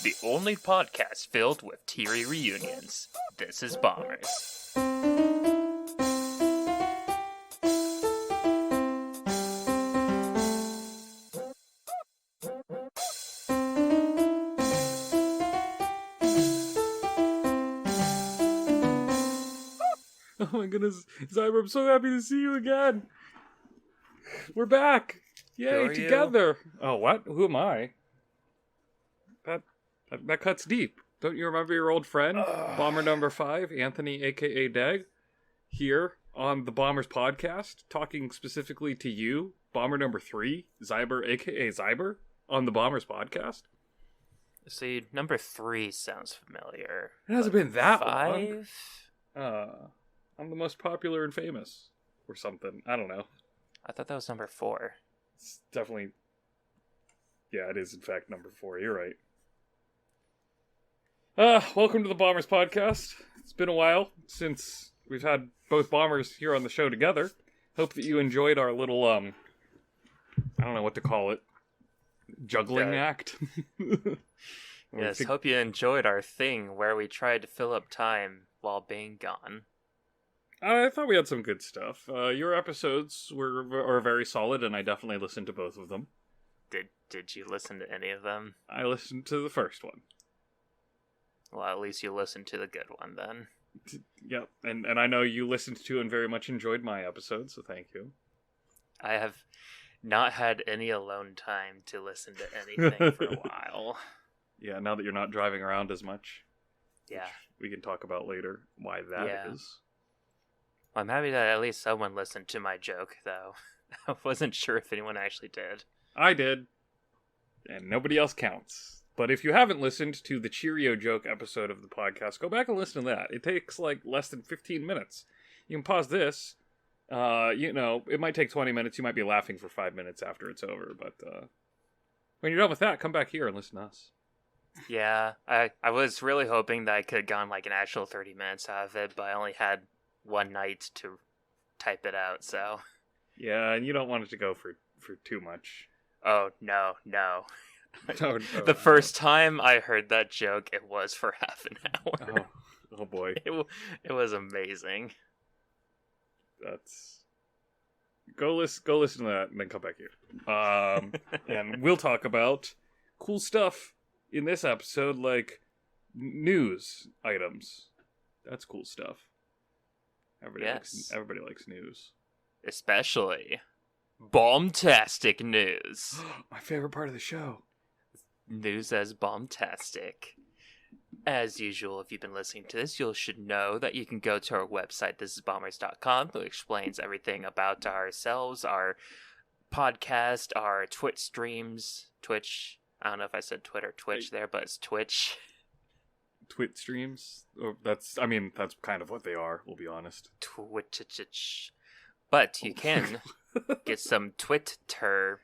the only podcast filled with teary reunions. This is Bombers. Oh my goodness, Xiber, I'm so happy to see you again. We're back. Yay, together. You? Oh, what? Who am I? That cuts deep. Don't you remember your old friend, Bomber number 5, Anthony, aka Dag, here on the Bombers podcast, talking specifically to you, Bomber number 3, Xiber, aka Xiber, on the Bombers podcast? See, number 3 sounds familiar. It hasn't been that 5? long. I'm the most popular and famous, or something. I don't know. I thought that was number 4. It's definitely... Yeah, it is in fact number 4. You're right. Welcome to the Bombers podcast. It's been a while since we've had both Bombers here on the show together. Hope that you enjoyed our little, I don't know what to call it, juggling act. Yes, hope you enjoyed our thing where we tried to fill up time while being gone. I thought we had some good stuff. Your episodes are very solid, and I definitely listened to both of them. Did you listen to any of them? I listened to the first one. Well, at least you listened to the good one, then. Yep, and I know you listened to and very much enjoyed my episode, so thank you. I have not had any alone time to listen to anything for a while. Yeah, now that you're not driving around as much. Yeah. We can talk about later why that is. Well, I'm happy that at least someone listened to my joke, though. I wasn't sure if anyone actually did. I did. And nobody else counts. But if you haven't listened to the Cheerio joke episode of the podcast, go back and listen to that. It takes like less than 15 minutes. You can pause this. It might take 20 minutes. You might be laughing for 5 minutes after it's over. But when you're done with that, come back here and listen to us. Yeah, I was really hoping that I could have gone like an actual 30 minutes out of it, but I only had one night to type it out, so... Yeah, and you don't want it to go for too much. Oh, no. No, the first time I heard that joke, it was for half an hour. Oh boy. It was amazing. That's... Go listen to that and then come back here. And we'll talk about cool stuff in this episode, like news items. That's cool stuff. Everybody likes news. Especially bombastic news. My favorite part of the show. News as bombastic. As usual, if you've been listening to this, you should know that you can go to our website, thisisbombers.com, which explains everything about ourselves, our podcast, our Twitch streams. Twitch. I don't know if I said Twitter or Twitch there, but it's Twitch. Twitch streams? That's kind of what they are, we'll be honest. Twitch. But you can get some Twitter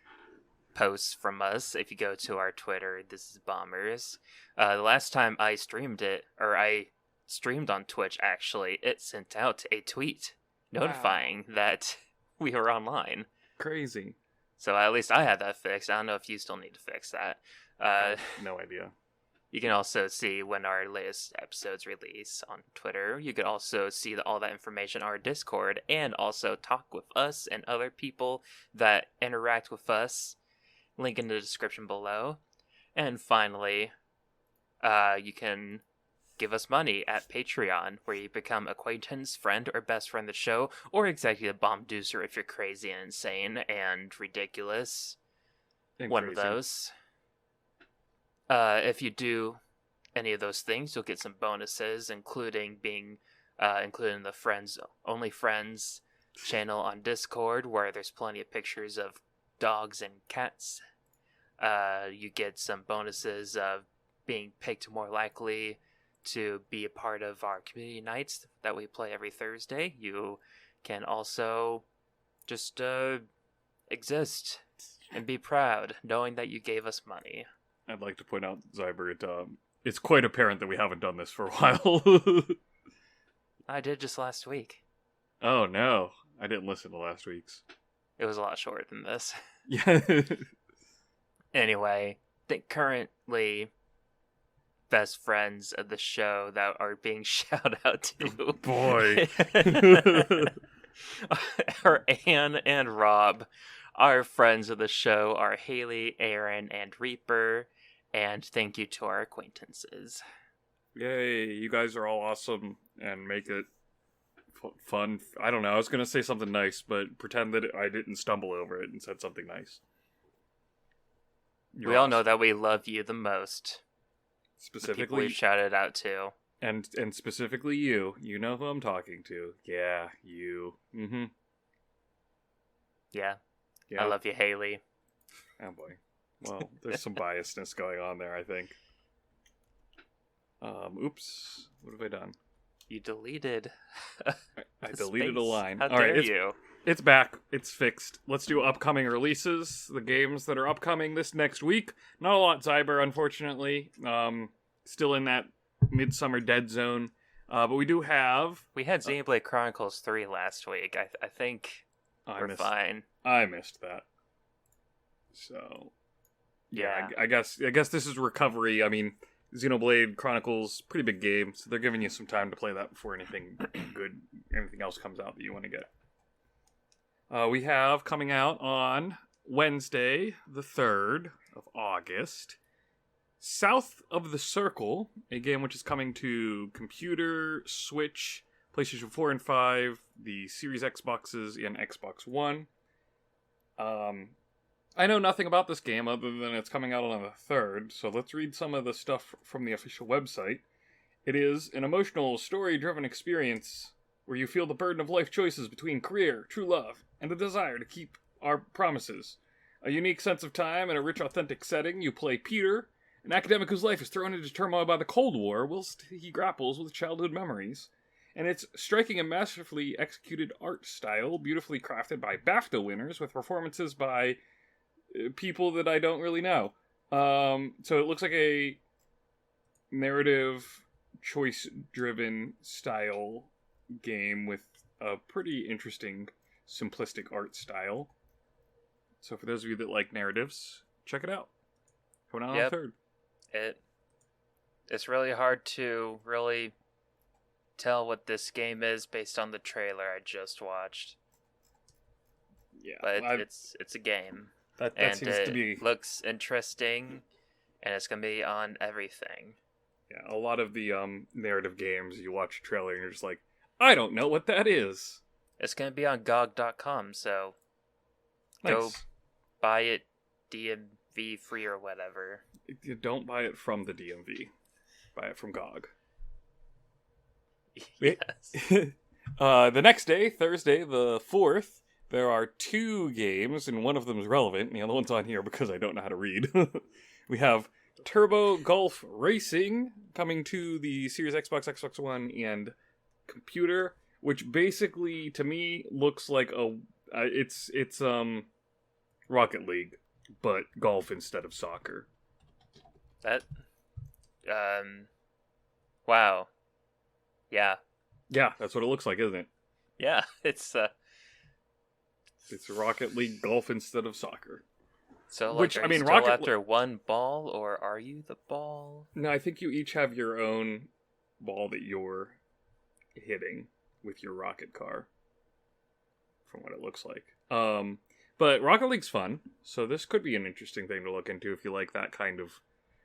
posts from us if you go to our Twitter, This is Bombers. The last time I streamed on Twitch, actually, it sent out a tweet notifying that we were online. Crazy. So at least I had that fixed. I don't know if you still need to fix that. No idea. You can also see when our latest episodes release on Twitter. You can also see all that information on our Discord and also talk with us and other people that interact with us. Link in the description below. And finally, you can give us money at Patreon, where you become acquaintance, friend, or best friend of the show, or executive bomb deucer if you're crazy and insane and ridiculous. One of those. If you do any of those things, you'll get some bonuses, including being included in the Only Friends channel on Discord, where there's plenty of pictures of dogs and cats. You get some bonuses of being picked more likely to be a part of our community nights that we play every Thursday. You can also just exist and be proud, knowing that you gave us money. I'd like to point out, Xiber, it's quite apparent that we haven't done this for a while. I did just last week. Oh no, I didn't listen to last week's. It was a lot shorter than this. Yeah. Anyway, currently best friends of the show that are being shout out to. Boy. Are Anne and Rob. Our friends of the show are Haley, Aaron, and Reaper. And thank you to our acquaintances. Yay, you guys are all awesome and make it fun. I don't know, I was going to say something nice, but pretend that I didn't stumble over it and said something nice. We all know that we love you the most. Specifically, we've shouted out to. And specifically you. You know who I'm talking to. Yeah, you. Mm-hmm. Yeah. I love you, Haley. Oh boy. Well, there's some biasness going on there, I think. Oops. What have I done? You deleted. I deleted a line. How dare you? It's back. It's fixed. Let's do upcoming releases. The games that are upcoming this next week. Not a lot, Xiaber, unfortunately. Still in that midsummer dead zone. But we do have... We had Xenoblade Chronicles 3 last week. I think we're fine. I missed that. So... Yeah. I guess this is recovery. I mean, Xenoblade Chronicles, pretty big game, so they're giving you some time to play that before anything else comes out that you want to get. We have coming out on Wednesday, the 3rd of August, South of the Circle, a game which is coming to computer, Switch, PlayStation 4 and 5, the Series Xboxes, and Xbox One. I know nothing about this game other than it's coming out on the 3rd, so let's read some of the stuff from the official website. It is an emotional, story-driven experience where you feel the burden of life choices between career, true love, and the desire to keep our promises. A unique sense of time and a rich, authentic setting, you play Peter, an academic whose life is thrown into turmoil by the Cold War whilst he grapples with childhood memories. And its striking and masterfully executed art style, beautifully crafted by BAFTA winners with performances by... people that I don't really know. So it looks like a narrative, choice-driven style game with a pretty interesting, simplistic art style. So for those of you that like narratives, check it out. Coming out on the 3rd. It's really hard to really tell what this game is based on the trailer I just watched. Yeah, but it's a game. That seems to be... looks interesting, and it's going to be on everything. Yeah, a lot of the narrative games, you watch a trailer and you're just like, I don't know what that is. It's going to be on GOG.com, so nice. Go buy it DMV free or whatever. You don't buy it from the DMV. Buy it from GOG. Yes. The next day, Thursday the 4th, there are 2 games, and one of them is relevant, and the other one's on here because I don't know how to read. We have Turbo Golf Racing coming to the Series Xbox, Xbox One, and computer, which basically, to me, looks like it's Rocket League, but golf instead of soccer. Wow. Yeah. Yeah, that's what it looks like, isn't it? Yeah, it's Rocket League golf instead of soccer. So, like, are you still after one ball, or are you the ball? No, I think you each have your own ball that you're hitting with your rocket car, from what it looks like. But Rocket League's fun, so this could be an interesting thing to look into if you like that kind of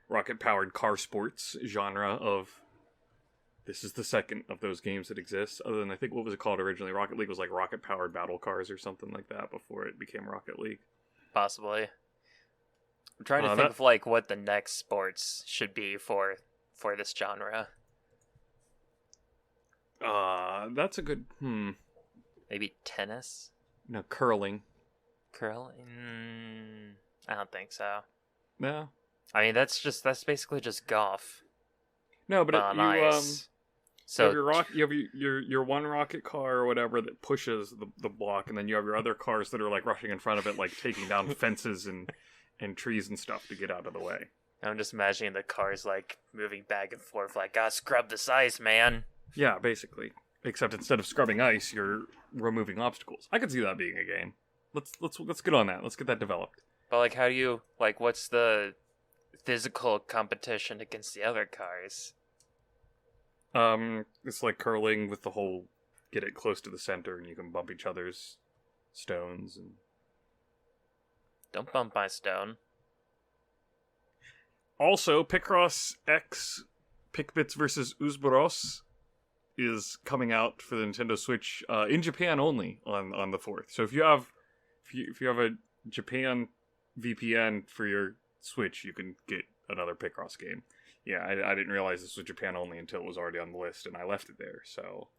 rocket-powered car sports genre of... This is the second of those games that exist, other than, I think, what was it called originally? Rocket League was like rocket-powered battle cars or something like that before it became Rocket League. Possibly. I'm trying to think of, like, what the next sports should be for this genre. That's a good... Maybe tennis? No, curling. Curling? I don't think so. No. I mean, that's basically just golf. No, but ice. So you have your one rocket car or whatever that pushes the block, and then you have your other cars that are like rushing in front of it, like taking down fences and trees and stuff to get out of the way. I'm just imagining the cars like moving back and forth, like, "God, scrub this ice, man." Yeah, basically. Except instead of scrubbing ice, you're removing obstacles. I could see that being a game. Let's get on that. Let's get that developed. But like, how do you what's the physical competition against the other cars. It's like curling with the whole get it close to the center and you can bump each other's stones and Don't bump my stone. also Picross X Pikbits vs. Uzboros is coming out for the Nintendo Switch in Japan only on the 4th. So if you have a Japan VPN for your Switch, you can get another Picross game. Yeah, I didn't realize this was Japan only until it was already on the list, and I left it there. So,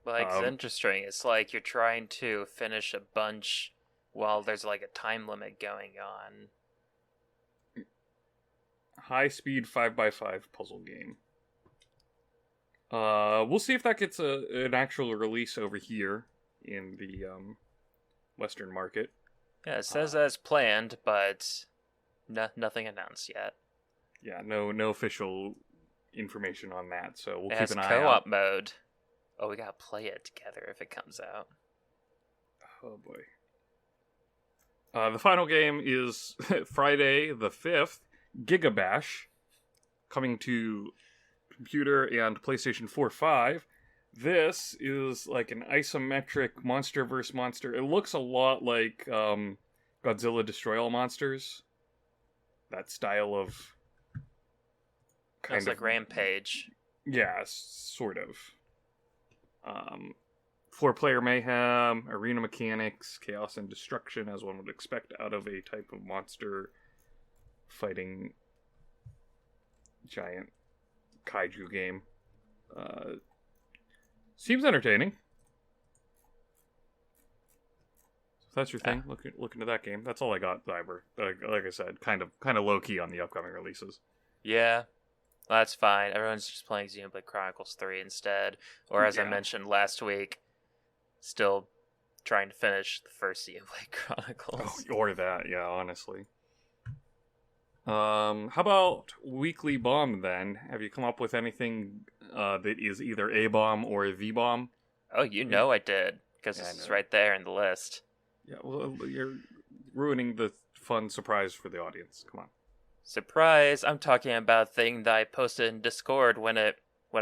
Like, it's interesting. It's like you're trying to finish a bunch while there's like a time limit going on. high-speed 5x5 puzzle game. We'll see if that gets an actual release over here in the Western market. Yeah, it says as planned, but nothing announced yet. Yeah, no official information on that, so we'll It keep has an eye co-op out. mode. Oh, we gotta play it together if it comes out. Oh boy. The final game is Friday the 5th, Gigabash, coming to computer and PlayStation 4-5. This is like an isometric monster versus monster. It looks a lot like Godzilla Destroy All Monsters. That style of Looks like Rampage. Yeah, sort of. 4-player mayhem, arena mechanics, chaos and destruction, as one would expect out of a type of monster fighting giant kaiju game. Seems entertaining. If that's your thing, look into that game. That's all I got, Xiaber. Like I said, kind of low key on the upcoming releases. Yeah, well, that's fine. Everyone's just playing Xenoblade Chronicles 3 instead. Or as I mentioned last week, still trying to finish the first Xenoblade Chronicles. Oh, or that, yeah, honestly. How about Weekly Bomb then? Have you come up with anything that is either A bomb or the bomb? Oh, you know I did, because it's right there in the list. Yeah, well, you're ruining the fun surprise for the audience. Come on. Surprise! I'm talking about a thing that I posted in Discord when I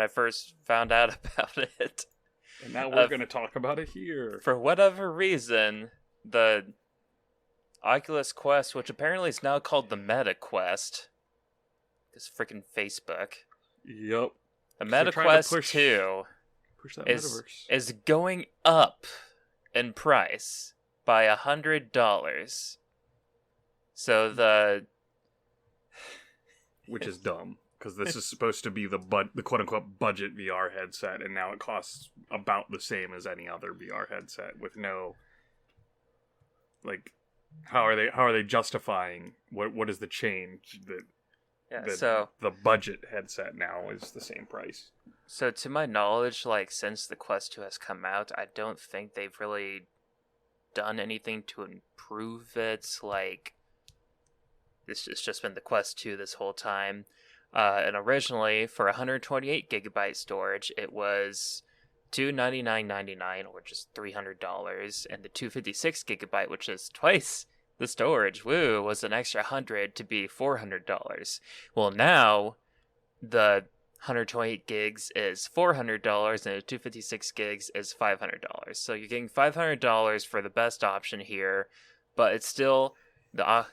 first found out about it. And now we're going to talk about it here. For whatever reason, the Oculus Quest, which apparently is now called the Meta Quest, this freaking Facebook. Yep. The Meta Quest 2 push that metaverse. Is going up in price by $100. So which is dumb, because this is supposed to be the quote-unquote budget VR headset, and now it costs about the same as any other VR headset with no, like, how are they justifying what is the change that the budget headset now is the same price? So to my knowledge, like, since the Quest 2 has come out, I don't think they've really done anything to improve it. Like, it's just been the Quest 2 this whole time. And originally, for 128 gigabyte storage, it was $299.99, or just $300. And the 256 gigabyte, which is twice the storage, was an extra $100 to be $400. Well, now the 128 gigs is $400, and the 256 gigs is $500. So you're getting $500 for the best option here, but it's still the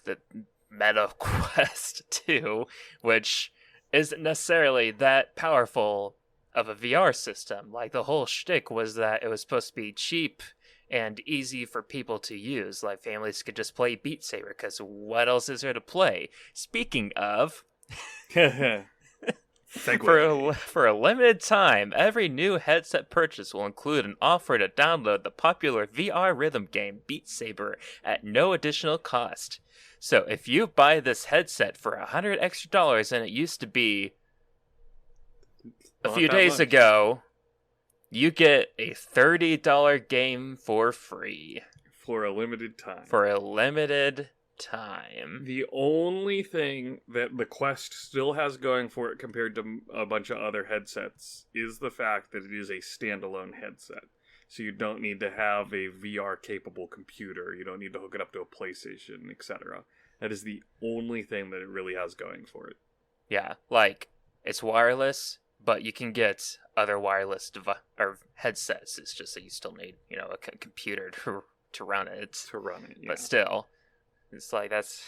Meta Quest 2, which isn't necessarily that powerful of a VR system. Like, the whole shtick was that it was supposed to be cheap and easy for people to use. Like, families could just play Beat Saber, because what else is there to play? Speaking of... For a limited time, every new headset purchase will include an offer to download the popular VR rhythm game Beat Saber at no additional cost. So if you buy this headset for $100 extra, and it used to be a few days ago, you get a $30 game for free. For a limited time. For a limited time. The only thing that the Quest still has going for it compared to a bunch of other headsets is the fact that it is a standalone headset. So you don't need to have a VR capable computer. You don't need to hook it up to a PlayStation, etc. That is the only thing that it really has going for it. Yeah, like, it's wireless, but you can get other wireless or headsets. It's just that you still need, a computer to run it. To run it, yeah. But still, it's like, that's...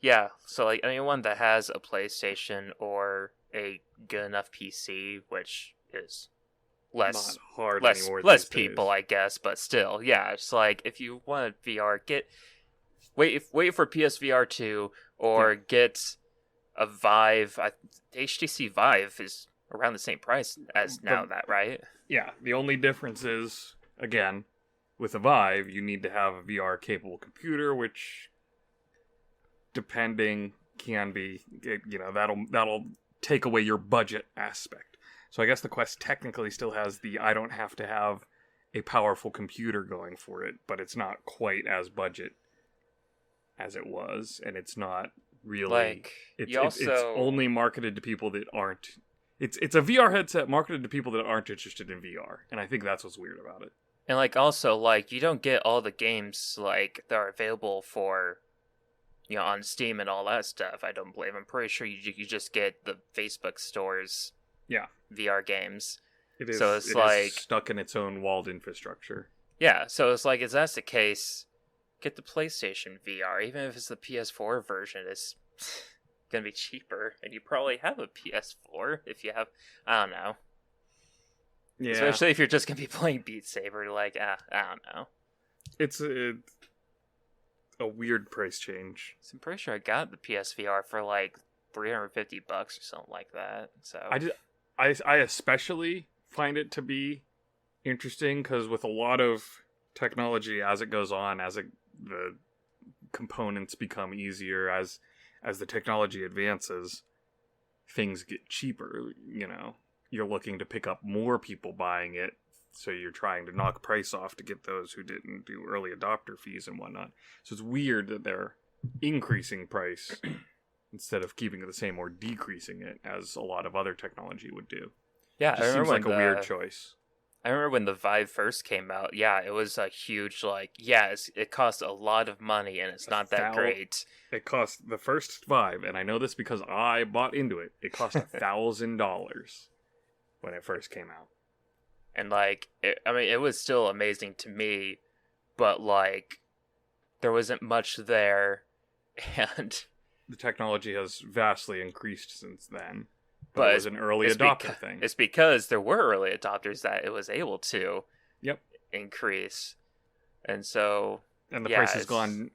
yeah, so, like, anyone that has a PlayStation or a good enough PC, which is less... Not hard less, anymore less these people, days. I guess, but still, yeah, it's like, if you want VR, wait for PSVR 2, or get a Vive. HTC Vive is around the same price as now, right? Yeah, the only difference is, again, with a Vive, you need to have a VR-capable computer, which, depending, can be, that'll take away your budget aspect. So I guess the Quest technically still has I don't have to have a powerful computer going for it, but it's not quite as budget as it was, and it's not really... Like, it's only marketed to people that aren't... It's a VR headset marketed to people that aren't interested in VR, and I think that's what's weird about it. And, like, also, like, you don't get all the games, like, that are available for, on Steam and all that stuff, I don't believe. I'm pretty sure you just get the Facebook store's VR games. It is, so it's like... is stuck in its own walled infrastructure. Yeah, so it's like, if that's the case... Get the PlayStation VR, even if it's the PS4 version, it's gonna be cheaper, and you probably have a PS4 if you have, I don't know. Yeah. Especially if you're just gonna be playing Beat Saber, like, I don't know. It's a weird price change. So I'm pretty sure I got the PSVR for like $350 or something like that. So I especially find it to be interesting because with a lot of technology, as it goes on, the components become easier, as the technology advances, things get cheaper. You're looking to pick up more people buying it, so you're trying to knock price off to get those who didn't do early adopter fees and whatnot. So it's weird that they're increasing price instead of keeping it the same or decreasing it, as a lot of other technology would do. Yeah, it just seems like a weird choice. I remember when the Vive first came out, it was a huge, it cost a lot of money, and it's not that great. It cost, the first Vive, and I know this because I bought into it, it cost $1,000 when it first came out. And, it was still amazing to me, but, there wasn't much there, and... The technology has vastly increased since then. But it was an early adopter thing. It's because there were early adopters that it was able to increase. And so... And the price has gone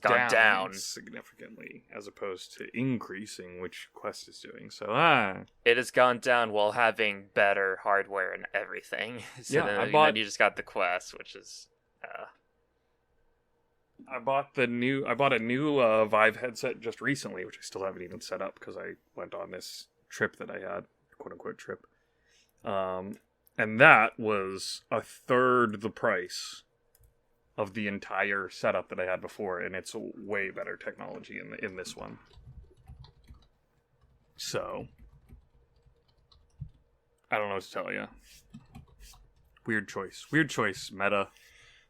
down significantly, as opposed to increasing, which Quest is doing. So, It has gone down while having better hardware and everything. So then you just got the Quest, which is... I bought a new Vive headset just recently, which I still haven't even set up because I went on this trip that I had, quote-unquote trip. And that was a third the price of the entire setup that I had before, and it's way better technology in this one. So, I don't know what to tell you. Weird choice, Meta.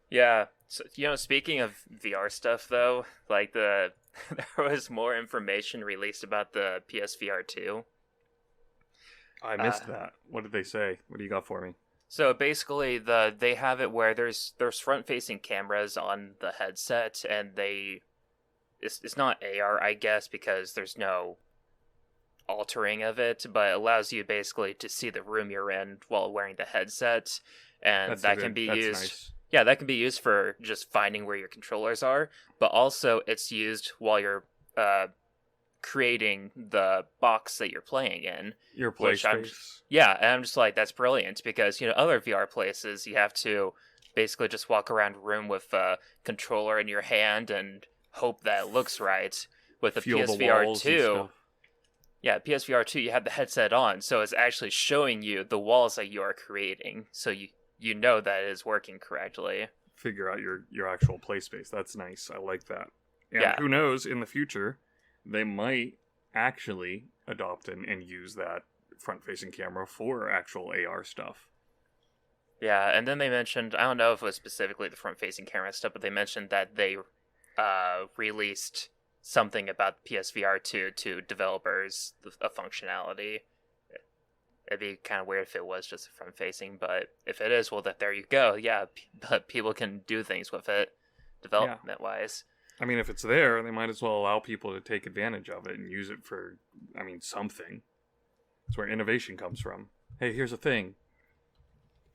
Yeah, so, speaking of VR stuff, though, there was more information released about the PSVR 2. I missed that. What did they say? What do you got for me? So basically, they have it where there's front-facing cameras on the headset, and it's not AR, I guess, because there's no altering of it, but it allows you basically to see the room you're in while wearing the headset, and that can be used. Nice. Yeah, that can be used for just finding where your controllers are, but also it's used while you're creating the box that you're playing in. Your play space. Yeah, and I'm just like, that's brilliant, because, other VR places, you have to basically just walk around a room with a controller in your hand and hope that it looks right. With the PSVR 2, PSVR 2, you have the headset on, so it's actually showing you the walls that you are creating, so you know that it is working correctly. Figure out your actual play space. That's nice. I like that. And who knows, in the future, they might actually adopt and use that front-facing camera for actual AR stuff. Yeah, and then they mentioned, I don't know if it was specifically the front-facing camera stuff, but they mentioned that they released something about PSVR 2 to developers, a functionality. It'd be kind of weird if it was just front facing, but if it is, well, that there you go. Yeah, but people can do things with it, development wise. I mean, if it's there, they might as well allow people to take advantage of it and use it for, something. That's where innovation comes from. Hey, here's a thing.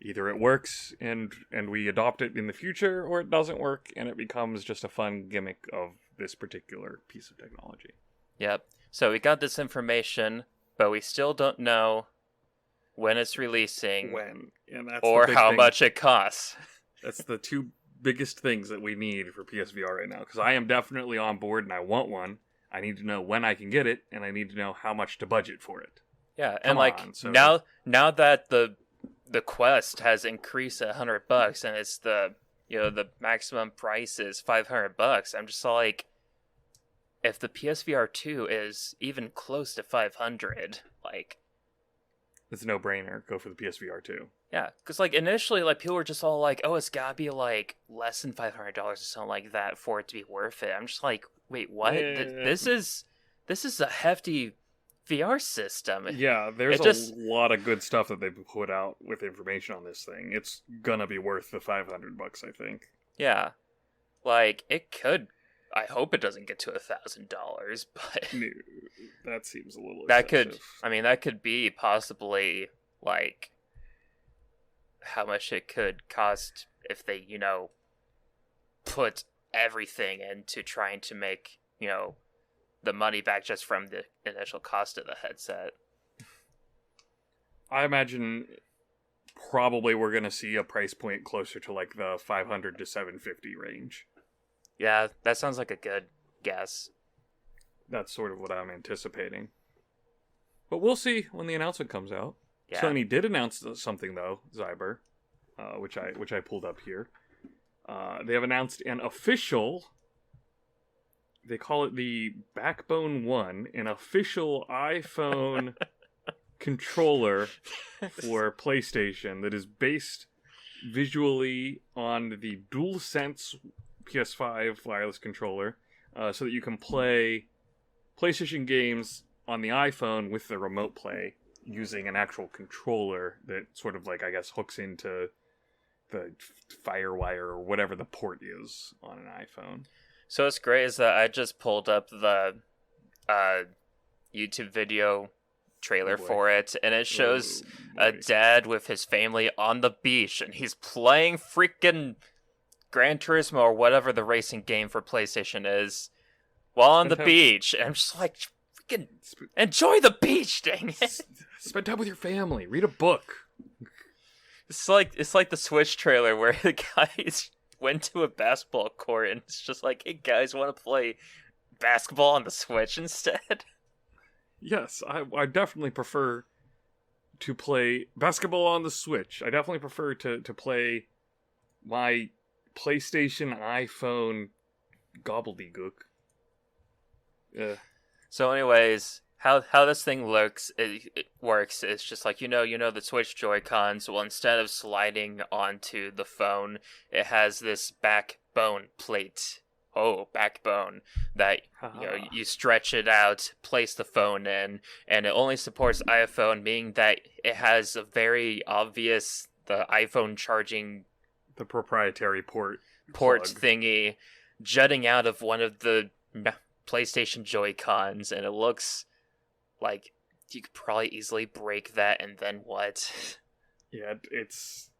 Either it works and we adopt it in the future, or it doesn't work and it becomes just a fun gimmick of this particular piece of technology. Yep. So we got this information, but we still don't know when it's releasing, or how much it costs. That's the two biggest things that we need for PSVR right now, because I am definitely on board and I want one. I need to know when I can get it, and I need to know how much to budget for it. Yeah, and now that the Quest has increased $100 and it's the maximum price is $500, I'm just like, if the PSVR 2 is even close to $500, like, it's a no-brainer. Go for the PSVR 2. Yeah, because initially people were just all like, oh, it's gotta be less than $500 or something like that for it to be worth it. I'm just like, wait, what? This is a hefty VR system. Yeah, there's a lot of good stuff that they've put out with information on this thing. It's gonna be worth the $500, I think. Yeah, it could. I hope it doesn't get to $1,000, but no, that seems a little. That excessive. that could be possibly how much it could cost if they put everything into trying to make the money back just from the initial cost of the headset. I imagine probably we're gonna see a price point closer to the 500 to 750 range. Yeah, that sounds like a good guess. That's sort of what I'm anticipating. But we'll see when the announcement comes out. Yeah. Sony did announce something though, Xiber, which I pulled up here. They have announced an official. They call it the Backbone One, an official iPhone controller for PlayStation that is based visually on the DualSense PS5 wireless controller, so that you can play PlayStation games on the iPhone with the remote play using an actual controller that sort of hooks into the FireWire or whatever the port is on an iPhone. So what's great is that I just pulled up the YouTube video trailer for it, and it shows a dad with his family on the beach, and he's playing freaking Gran Turismo or whatever the racing game for PlayStation is while on the beach. And I'm just like, freaking enjoy the beach, dang it. Spend time with your family. Read a book. It's like the Switch trailer where the guys went to a basketball court and it's just like, hey guys, want to play basketball on the Switch instead? Yes, I definitely prefer to play basketball on the Switch. I definitely prefer to play my PlayStation, iPhone, gobbledygook. So anyways, how this thing looks, it works, it's just like, the Switch Joy-Cons, well, instead of sliding onto the phone, it has this backbone plate. Oh, backbone. That, you stretch it out, place the phone in, and it only supports iPhone, meaning that it has a very obvious, the iPhone charging... The proprietary port plug thingy jutting out of one of the PlayStation Joy-Cons, and it looks like you could probably easily break that, and then what? Yeah, it's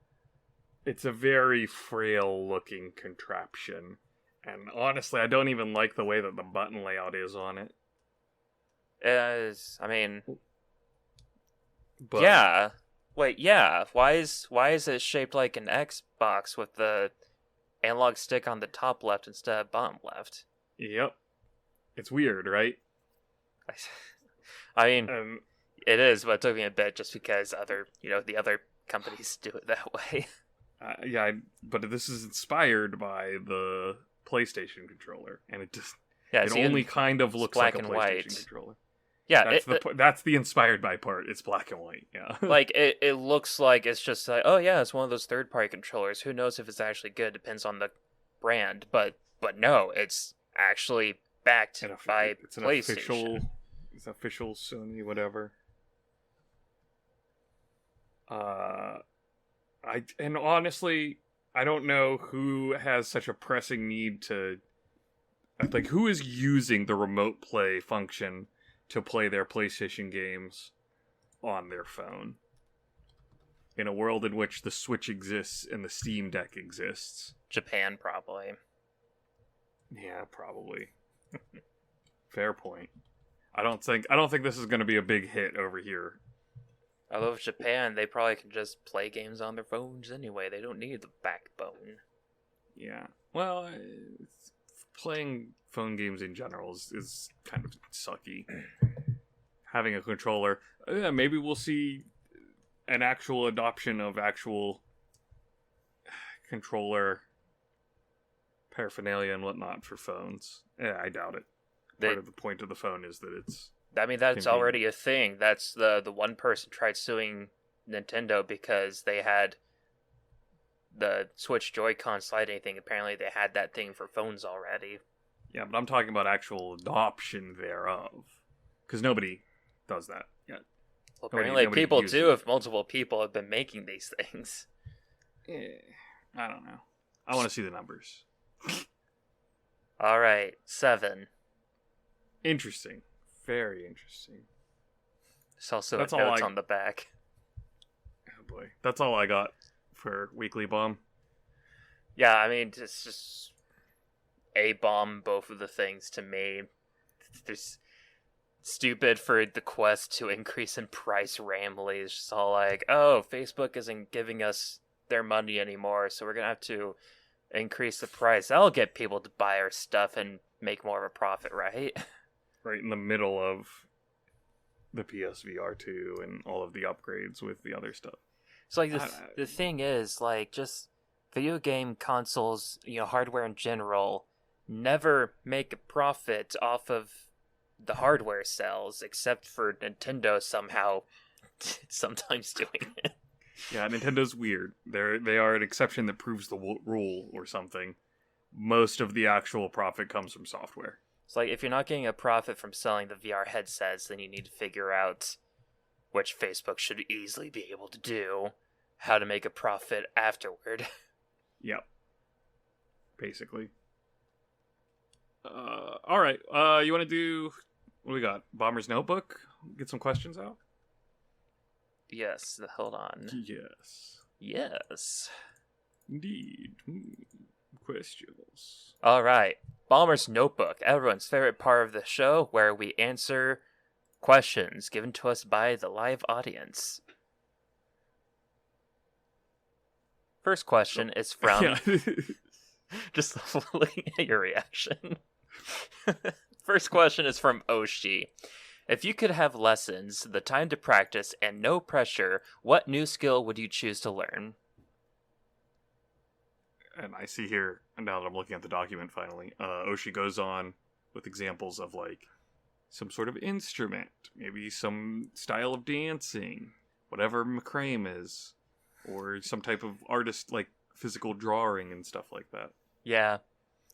a very frail looking contraption, and honestly, I don't even like the way that the button layout is on it. But... yeah. Wait, yeah. Why is it shaped like an Xbox with the analog stick on the top left instead of bottom left? Yep. It's weird, right? It is, but it took me a bit just because the other companies do it that way. But this is inspired by the PlayStation controller, and it just only kind of looks like a PlayStation controller. Yeah, that's the inspired by part. It's black and white. Yeah, it looks like it's just like, oh yeah, it's one of those third-party controllers. Who knows if it's actually good? Depends on the brand. But But no, it's actually backed by it's an PlayStation. official Sony whatever. And honestly, I don't know who has such a pressing need to, like, who is using the remote play function to play their PlayStation games on their phone in a world in which the Switch exists and the Steam Deck exists. Japan, probably. Yeah, probably. Fair point. I don't think this is going to be a big hit over here. Although with Japan, they probably can just play games on their phones anyway. They don't need the backbone. Yeah. Well, playing phone games in general is kind of sucky. Having a controller, maybe we'll see an actual adoption of actual controller paraphernalia and whatnot for phones. I doubt it. Part of the point of the phone is that it's... I mean, that's already a thing. That's the one person tried suing Nintendo because they had the Switch Joy-Con sliding thing. Apparently, they had that thing for phones already. Yeah, but I'm talking about actual adoption thereof. Because nobody does that yet. Well, apparently people do if multiple people have been making these things. I don't know. I want to see the numbers. Alright, 7. Interesting. Very interesting. There's also notes on the back. Oh boy. That's all I got for Weekly Bomb. Yeah, I mean, it's just A-bomb both of the things to me. There's stupid for the Quest to increase in price randomly. It's just all like, oh, Facebook isn't giving us their money anymore, so we're going to have to increase the price. That'll get people to buy our stuff and make more of a profit, right? Right in the middle of the PSVR 2 and all of the upgrades with the other stuff. So, like, the thing is, like, just video game consoles, hardware in general, never make a profit off of the hardware sales, except for Nintendo somehow sometimes doing it. Yeah, Nintendo's weird. They are an exception that proves the rule or something. Most of the actual profit comes from software. It's like, if you're not getting a profit from selling the VR headsets, then you need to figure out, which Facebook should easily be able to do, how to make a profit afterward. Yep. Basically. Alright, you want to do... What do we got? Bomber's Notebook? Get some questions out? Yes, hold on. Yes. Indeed. Questions. Alright. Bomber's Notebook, everyone's favorite part of the show, where we answer questions given to us by the live audience. First question is from... Yeah. Just looking at your reaction. First question is from Oshi. If you could have lessons, the time to practice, and no pressure, what new skill would you choose to learn? And I see here, now that I'm looking at the document finally, Oshi goes on with examples of, like, some sort of instrument, maybe some style of dancing, whatever macrame is, or some type of artist, like, physical drawing and stuff like that. Yeah.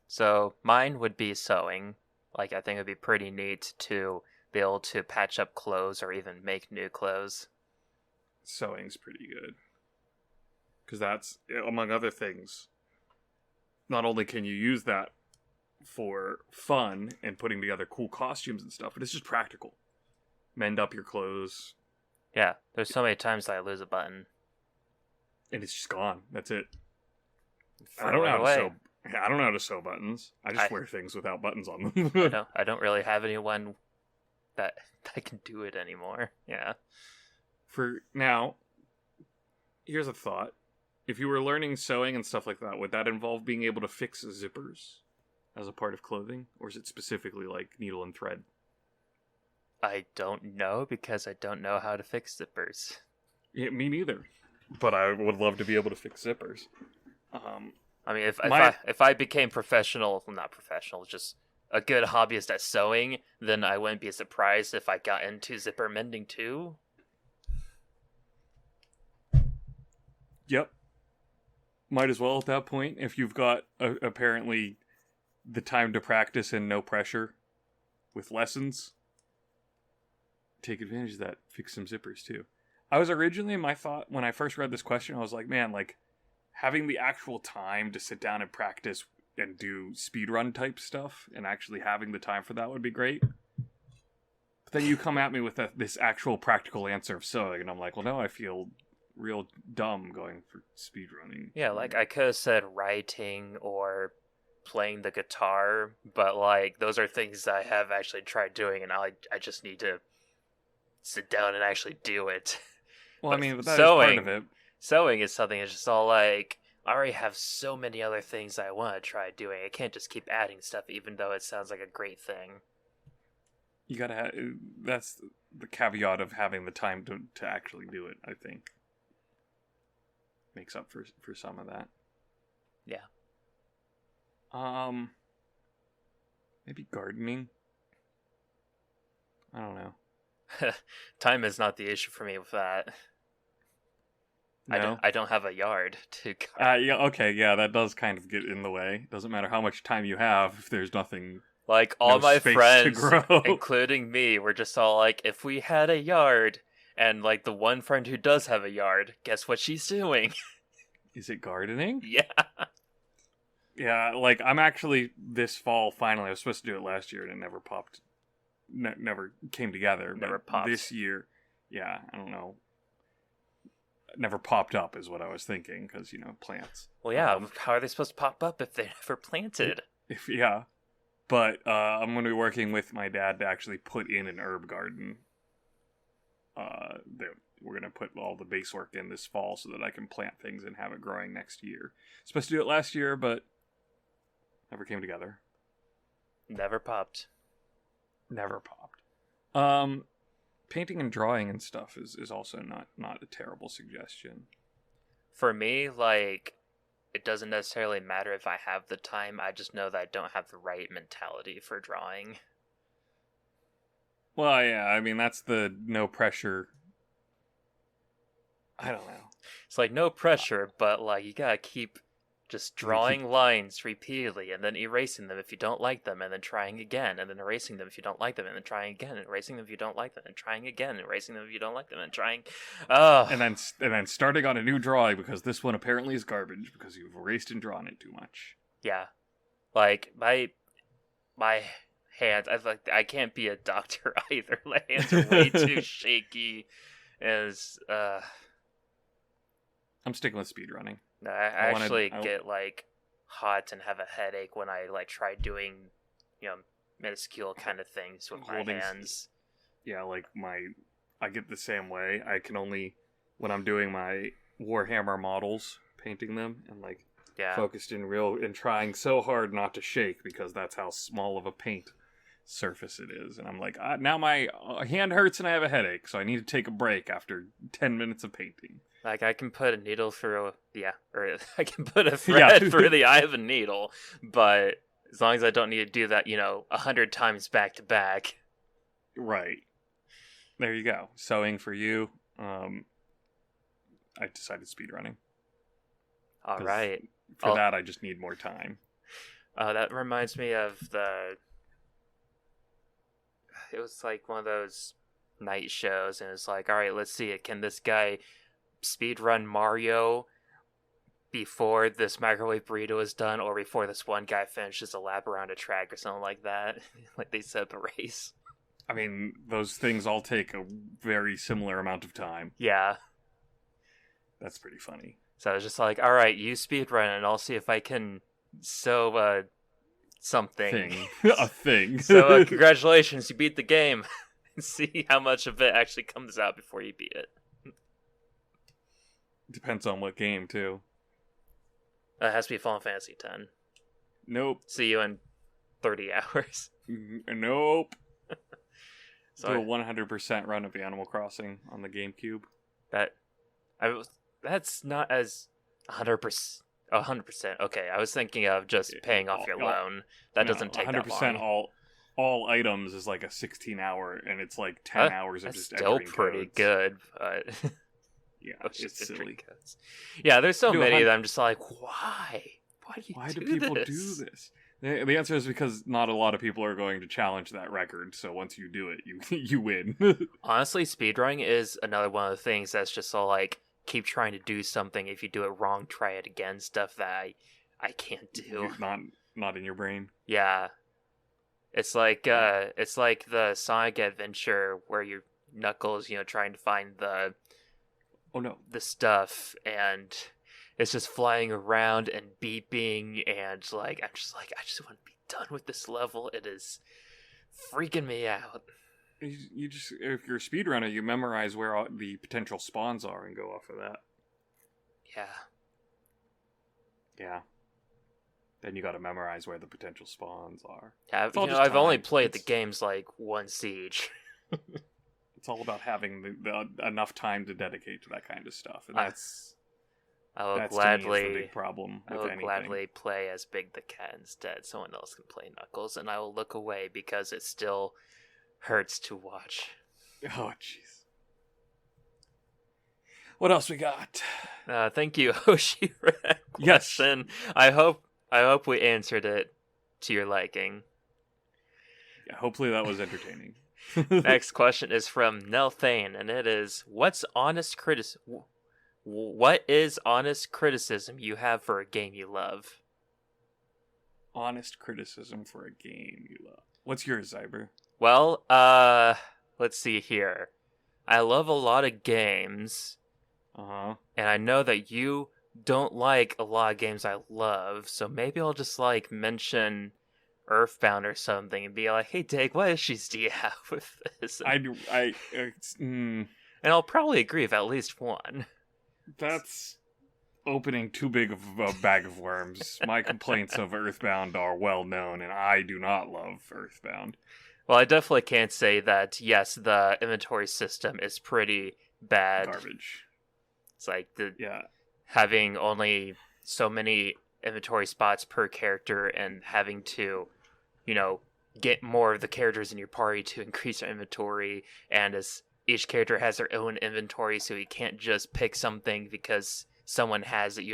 So, mine would be sewing. Like, I think it would be pretty neat to be able to patch up clothes or even make new clothes. Sewing's pretty good. Because that's, among other things... Not only can you use that for fun and putting together cool costumes and stuff, but it's just practical. Mend up your clothes. Yeah, there's so many times that I lose a button. And it's just gone. That's it. I don't know how to sew buttons. I just wear things without buttons on them. I don't really have anyone that can do it anymore. Yeah. For now, here's a thought. If you were learning sewing and stuff like that, would that involve being able to fix zippers as a part of clothing? Or is it specifically like needle and thread? I don't know, because I don't know how to fix zippers. Yeah, me neither. But I would love to be able to fix zippers. I mean, if I became professional, well, not professional, just a good hobbyist at sewing, then I wouldn't be surprised if I got into zipper mending too. Yep. Might as well at that point, if you've got apparently the time to practice and no pressure with lessons. Take advantage of that. Fix some zippers too. I was originally, my thought when I first read this question, I was like, man, like having the actual time to sit down and practice and do speedrun type stuff and actually having the time for that would be great. But then you come at me with this actual practical answer of sewing, and I'm like, well, now I feel real dumb going for speedrunning. Yeah, like I could have said writing or playing the guitar, but like those are things that I have actually tried doing, and I just need to sit down and actually do it. Well, I mean, but that is part of it. Sewing is something that's just all like, I already have so many other things I want to try doing. I can't just keep adding stuff, even though it sounds like a great thing. You gotta have, that's the caveat of having the time to actually do it, I think. Makes up for some of that. Yeah. Maybe gardening. I don't know. Time is not the issue for me with that. No? I don't have a yard to yeah, okay, yeah, that does kind of get in the way. Doesn't matter how much time you have if there's nothing. Like, all my friends, including me, were just all like, if we had a yard, and like the one friend who does have a yard, guess what she's doing? Is it gardening? Yeah. Yeah, like, I'm actually, this fall, finally, I was supposed to do it last year, and it never popped. Never came together. Never but popped. This year, yeah, I don't know. Never popped up is what I was thinking, because, plants. Well, yeah, how are they supposed to pop up if they never planted? Yeah. But I'm going to be working with my dad to actually put in an herb garden. We're going to put all the base work in this fall so that I can plant things and have it growing next year. Supposed to do it last year, but never came together. Never popped. Never popped. Painting and drawing and stuff is also not a terrible suggestion. For me, like, it doesn't necessarily matter if I have the time. I just know that I don't have the right mentality for drawing. Well, yeah, I mean, that's the no pressure. I don't know. It's like no pressure, but like you gotta keep just drawing lines repeatedly and then erasing them if you don't like them, and then trying again, and then erasing them if you don't like them, and then trying again, and erasing them if you don't like them, and trying again, erasing them if you don't like them, and trying. And then starting on a new drawing because this one apparently is garbage because you've erased and drawn it too much. Yeah, like my hands. I can't be a doctor either. My hands are way too shaky. I'm sticking with speedrunning. I actually get like hot and have a headache when I like try doing, minuscule kind of things with my hands. Yeah, like I get the same way. I can only, when I'm doing my Warhammer models, painting them and like focused in and trying so hard not to shake because that's how small of a paint surface it is. And I'm like, now my hand hurts and I have a headache, so I need to take a break after 10 minutes of painting. Like, I can put a needle through, or I can put a thread through the eye of a needle, but as long as I don't need to do that, 100 times back to back. Right. There you go. Sewing for you. I decided speedrunning. All right. For that, I just need more time. That reminds me of it was like one of those night shows, and it's like, all right, let's see it. Can this guy speedrun Mario before this microwave burrito is done, or before this one guy finishes a lap around a track or something like that? Like they set up a race. I mean, those things all take a very similar amount of time. Yeah. That's pretty funny. So I was just like, all right, you speedrun, and I'll see if I can sew something. A thing. So congratulations, you beat the game. See how much of it actually comes out before you beat it. Depends on what game, too. It has to be Final Fantasy X. Nope. See you in 30 hours. Nope. Do a 100% run of Animal Crossing on the GameCube. That's not as 100%. 100%. Okay, I was thinking of just paying off your loan. That doesn't take 100% that long. All items is like a 16-hour, and it's like 10 hours of just still pretty codes. good, but yeah, it's silly. Yeah, there's so many that I'm just like, why? Why do people do this? The answer is because not a lot of people are going to challenge that record, so once you do it, you win. Honestly, speedrunning is another one of the things that's just all like, keep trying to do something. If you do it wrong, try it again. Stuff that I can't do. Not in your brain. Yeah. It's like the Sonic Adventure where your Knuckles, trying to find the stuff, and it's just flying around and beeping, and like I just want to be done with this level. It is freaking me out. You just, if you're a speedrunner, you memorize where all the potential spawns are and go off of that. Yeah. Then you got to memorize where the potential spawns are. Yeah, I've only played the games like one Siege. It's all about having the enough time to dedicate to that kind of stuff, and that's the big problem with anything. Gladly play as Big the Cat instead. Someone else can play Knuckles, and I will look away because it still hurts to watch. Oh, jeez. What else we got? Thank you, Hoshi, for that question. Yes. I hope we answered it to your liking. Yeah, hopefully that was entertaining. Next question is from Nelthane, and it is, what is honest criticism you have for a game you love? Honest criticism for a game you love. What's yours, Xiaber? Well, let's see here. I love a lot of games. Uh-huh. And I know that you don't like a lot of games I love, so maybe I'll just mention Earthbound or something and be like, hey Dig, what issues do you have with this? And I'll probably agree with at least one. That's opening too big of a bag of worms. My complaints of Earthbound are well known, and I do not love Earthbound. Well, I definitely can't say that, yes, the inventory system is pretty bad. Garbage. It's like having only so many inventory spots per character and having to, get more of the characters in your party to increase your inventory, and as each character has their own inventory, so you can't just pick something because someone has it.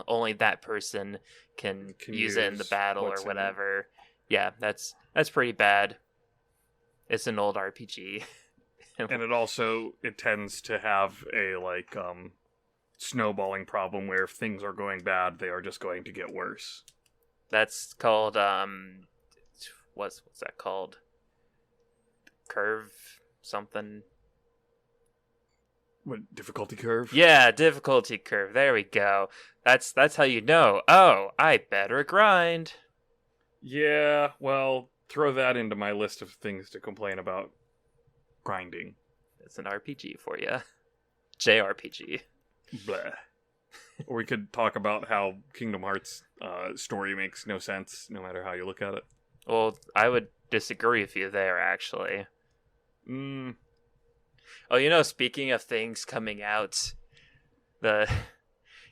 Only that person can use it in the battle or whatever. Yeah, that's pretty bad. It's an old RPG. And it tends to have a snowballing problem where if things are going bad, they are just going to get worse. That's called what's that called? Curve something. What, difficulty curve? Yeah, difficulty curve. There we go. That's how you know. Oh, I better grind. Yeah, well, throw that into my list of things to complain about. Grinding. It's an RPG for you. JRPG. Bleh. Or we could talk about how Kingdom Hearts story makes no sense, no matter how you look at it. Well, I would disagree with you there, actually. Oh, speaking of things coming out, the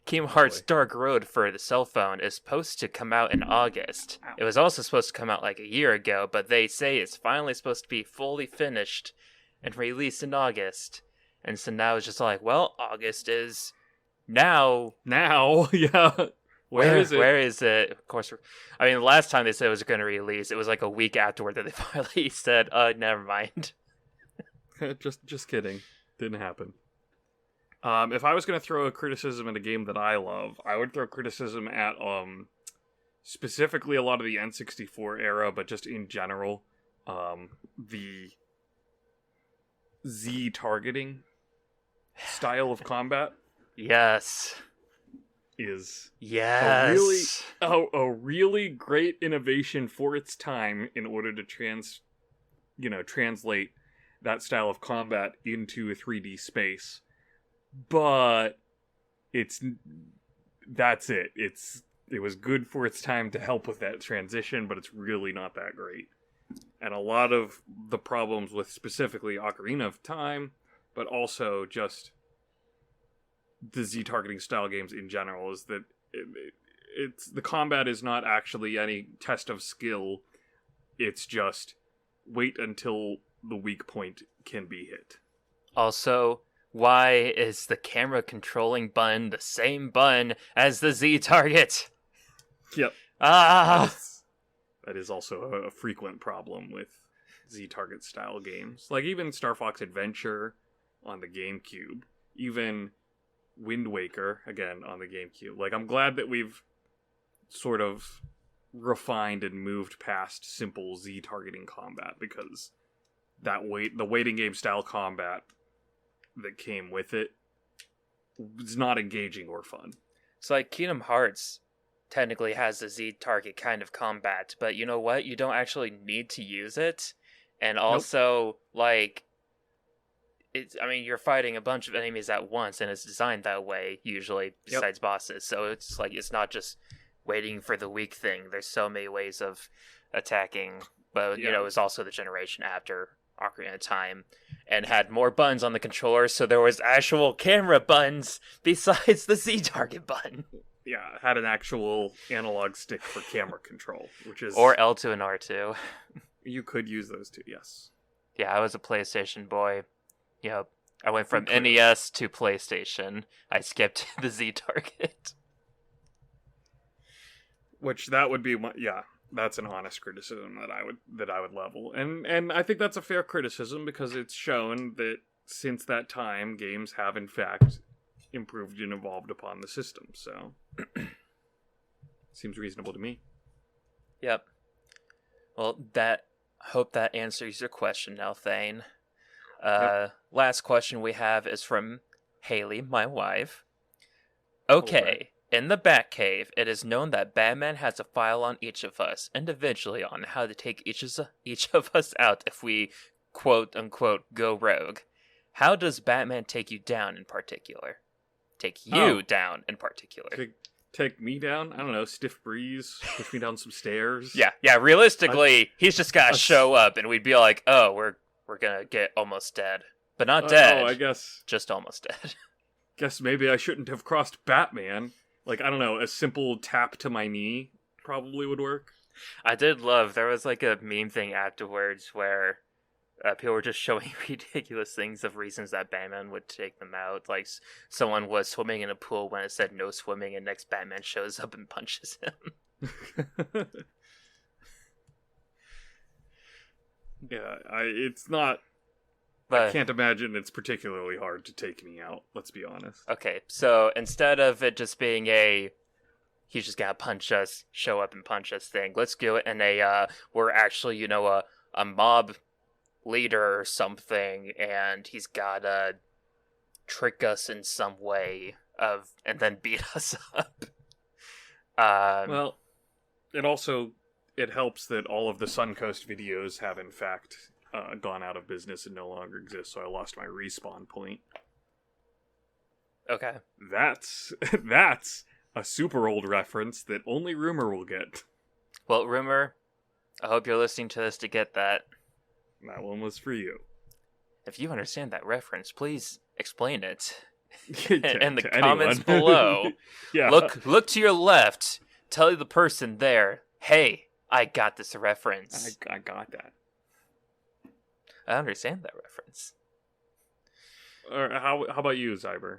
Kingdom Hearts Dark Road for the cell phone is supposed to come out in August. It was also supposed to come out a year ago, but they say it's finally supposed to be fully finished and released in August. And so now it's just August is now. Now, yeah. Where is it? Where is it? Of course, the last time they said it was going to release, it was a week afterward that they finally said, never mind. just kidding. Didn't happen. If I was going to throw a criticism at a game that I love, I would throw criticism at specifically a lot of the N64 era, but just in general, the Z targeting style of combat. Yes. Is a really great innovation for its time in order to translate that style of combat into a 3D space. But that's it. It was good for its time to help with that transition, but it's really not that great. And a lot of the problems with specifically Ocarina of Time, but also just the Z targeting style games in general, is that it's the combat is not actually any test of skill. It's just wait until the weak point can be hit. Also, why is the camera controlling button the same button as the Z target? Yep. That is also a frequent problem with Z-target style games. Like even Star Fox Adventure on the GameCube, even Wind Waker, again, on the GameCube. Like, I'm glad that we've sort of refined and moved past simple Z-targeting combat, because the waiting game style combat that came with it was not engaging or fun. So, like, Kingdom Hearts technically has the Z-target kind of combat, but you know what? You don't actually need to use it. And also, like, you're fighting a bunch of enemies at once, and it's designed that way, usually, besides bosses. So it's like, it's not just waiting for the weak thing. There's so many ways of attacking. But, you know, it was also the generation after Ocarina of Time, and had more buttons on the controller, so there was actual camera buttons besides the Z-target button. Yeah, it had an actual analog stick for camera control, which is... Or L2 and R2. You could use those too, yes. Yeah, I was a PlayStation boy. Yep. I went from NES to PlayStation. I skipped the Z-target. Which that would be that's an honest criticism that I would level. And I think that's a fair criticism, because it's shown that since that time games have in fact improved and evolved upon the system. So seems reasonable to me. Yep. Well, hope that answers your question now, Thane. Last question we have is from Haley, my wife. Okay, in the Batcave, it is known that Batman has a file on each of us, individually, on how to take each of us out if we, quote-unquote, go rogue. How does Batman take you down in particular? Take you down in particular. Take me down? I don't know, stiff breeze, push me down some stairs. Yeah, realistically, he's just gotta show up, and we'd be like, oh, we're gonna get almost dead. But not dead. I guess. Just almost dead. Guess maybe I shouldn't have crossed Batman. Like, I don't know, a simple tap to my knee probably would work. I did love, there was like a meme thing afterwards where people were just showing ridiculous things of reasons that Batman would take them out. Like, someone was swimming in a pool when it said no swimming, and next Batman shows up and punches him. Yeah, it's not... But, I can't imagine it's particularly hard to take me out, let's be honest. Okay, so instead of it just being he's just gonna punch us, show up and punch us thing, let's do it in we're actually, a mob leader or something, and he's gotta trick us in some way and then beat us up. Well, it helps that all of the Suncoast videos have in fact gone out of business and no longer exist, so I lost my respawn point. Okay. That's a super old reference that only Rumor will get. Well, Rumor, I hope you're listening to this to get that. That one was for you. If you understand that reference, please explain it in the comments below. Yeah. Look to your left. Tell the person there, hey, I got this reference. I got that. I understand that reference. Or how about you, Xiaber?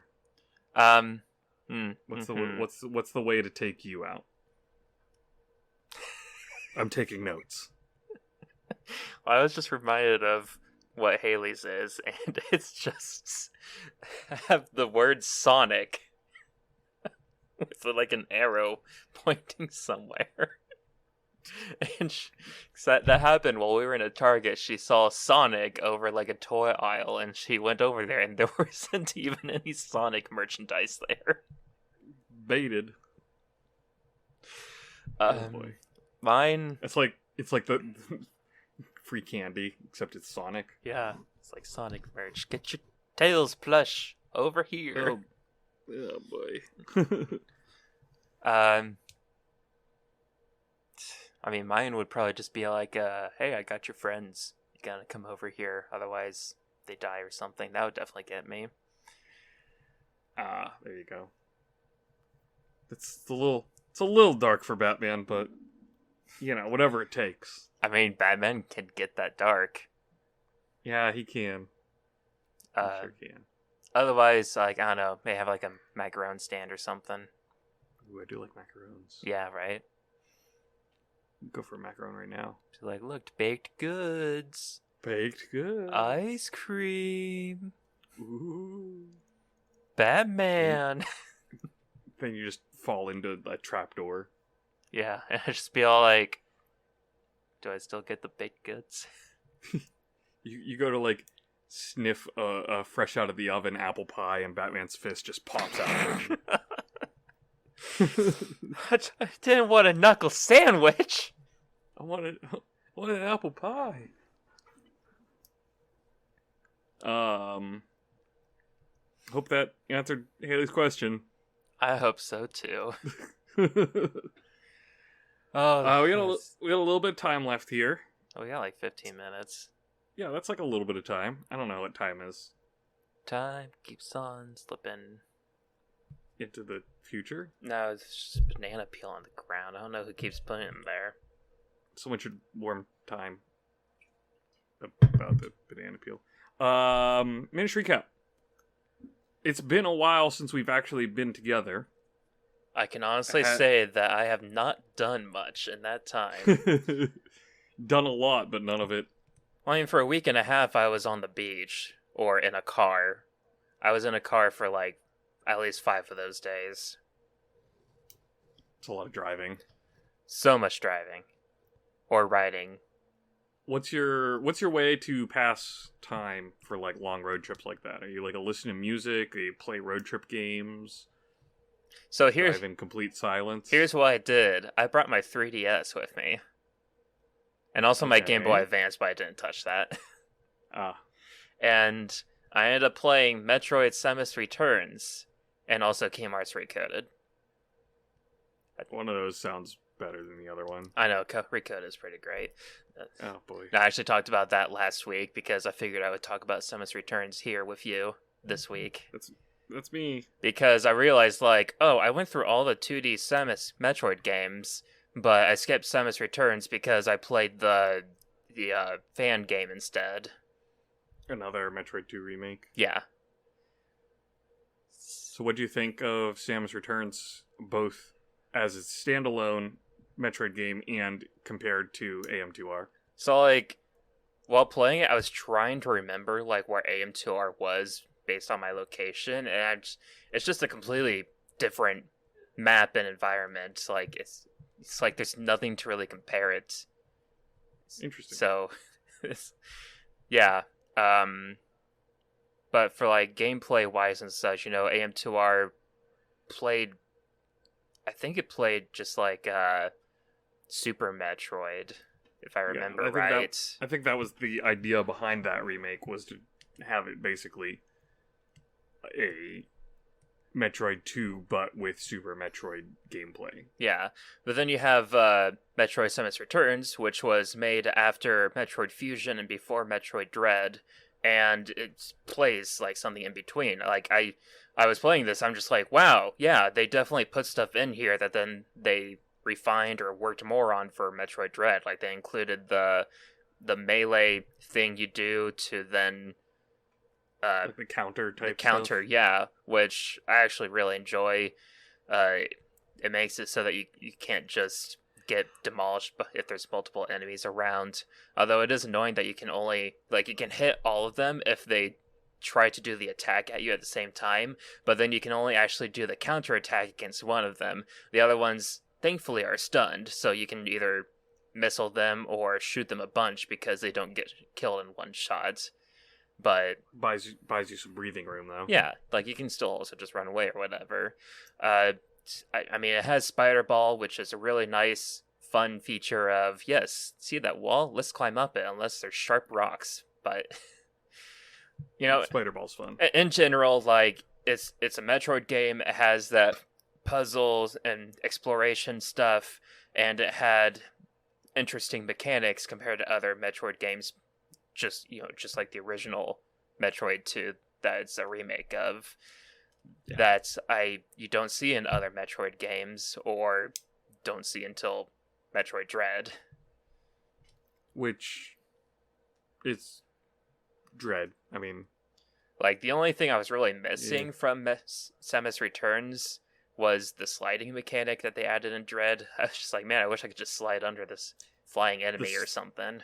What's the way to take you out? I'm taking notes. Well, I was just reminded of what Haley's is, and it's just have the word Sonic with like an arrow pointing somewhere. And that happened while we were in a Target. She saw Sonic over like a toy aisle, and she went over there, and there wasn't even any Sonic merchandise there. Baited. Oh boy. Mine. It's like the free candy, except it's Sonic. Yeah, it's like Sonic merch. Get your Tails plush over here. Oh boy. I mean, mine would probably just be like, hey, I got your friends. You gotta come over here, otherwise they die or something. That would definitely get me. There you go. It's a little dark for Batman, but, whatever it takes. I mean, Batman can get that dark. Yeah, he can. He sure can. Otherwise, like, I don't know, may have like a macaron stand or something. Ooh, I do like macarons. Yeah, right? Go for a macaron right now. She's like, look, baked goods. Baked good. Ice cream. Ooh. Batman. Then you just fall into a trapdoor. Yeah, and I just be all like, do I still get the baked goods? You go to like sniff a fresh out of the oven apple pie, and Batman's fist just pops out. I didn't want a knuckle sandwich. I wanted an apple pie. Hope that answered Haley's question. I hope so too. Oh, we got a little bit of time left here. Oh, we got like 15 minutes. Yeah, that's like a little bit of time. I don't know what time is. Time keeps on slipping. Into the future? No, it's just a banana peel on the ground. I don't know who keeps putting them there. Someone should warn time about the banana peel. Ministry recap. It's been a while since we've actually been together. I can honestly say that I have not done much in that time. Done a lot, but none of it. Well, I mean, for a week and a half, I was on the beach or in a car. I was in a car for like at least 5 of those days. It's a lot of driving. So much driving. Or riding. What's your way to pass time for like long road trips like that? Are you like a listen to music? Or you play road trip games? So drive in complete silence? Here's what I did. I brought my 3DS with me. And also my Game Boy Advance, but I didn't touch that. And I ended up playing Metroid Samus Returns. And also Kingdom Hearts Recoded. One of those sounds better than the other one. I know, Recoded is pretty great. Oh, boy. I actually talked about that last week because I figured I would talk about Samus Returns here with you this week. That's me. Because I realized, like, I went through all the 2D Samus Metroid games, but I skipped Samus Returns because I played the fan game instead. Another Metroid 2 remake? Yeah. So what do you think of Samus Returns, both as a standalone Metroid game and compared to AM2R? So, like, while playing it, I was trying to remember, like, where AM2R was based on my location, and it's just a completely different map and environment. Like, it's like there's nothing to really compare it. Interesting. So, yeah. But for, like, gameplay-wise and such, AM2R played... I think it played just like Super Metroid, if I remember right. I think that was the idea behind that remake, was to have it basically a Metroid 2, but with Super Metroid gameplay. Yeah, but then you have Metroid Samus Returns, which was made after Metroid Fusion and before Metroid Dread, and it plays like something in between. Like, I was playing this, I'm just like, wow, yeah, they definitely put stuff in here that then they refined or worked more on for Metroid Dread. Like, they included the melee thing you do to then... like the counter type stuff. Yeah, which I actually really enjoy. It makes it so that you can't just get demolished if there's multiple enemies around. Although it is annoying that you can only... Like, you can hit all of them if they try to do the attack at you at the same time, but then you can only actually do the counter attack against one of them. The other ones, thankfully, are stunned, so you can either missile them or shoot them a bunch because they don't get killed in one shot. But buys you some breathing room, though. Yeah, like, you can still also just run away or whatever. I mean, it has Spider Ball, which is a really nice, fun feature of, yes, see that wall? Let's climb up it, unless there's sharp rocks. But Spider Ball's fun. In general, like, it's a Metroid game. It has that puzzles and exploration stuff, and it had interesting mechanics compared to other Metroid games. Just like the original Metroid 2 that it's a remake of. Yeah. That you don't see in other Metroid games, or don't see until Metroid Dread. Which is Dread. I mean, like, the only thing I was really missing from Samus Returns was the sliding mechanic that they added in Dread. I was just like, man, I wish I could just slide under this flying enemy or something.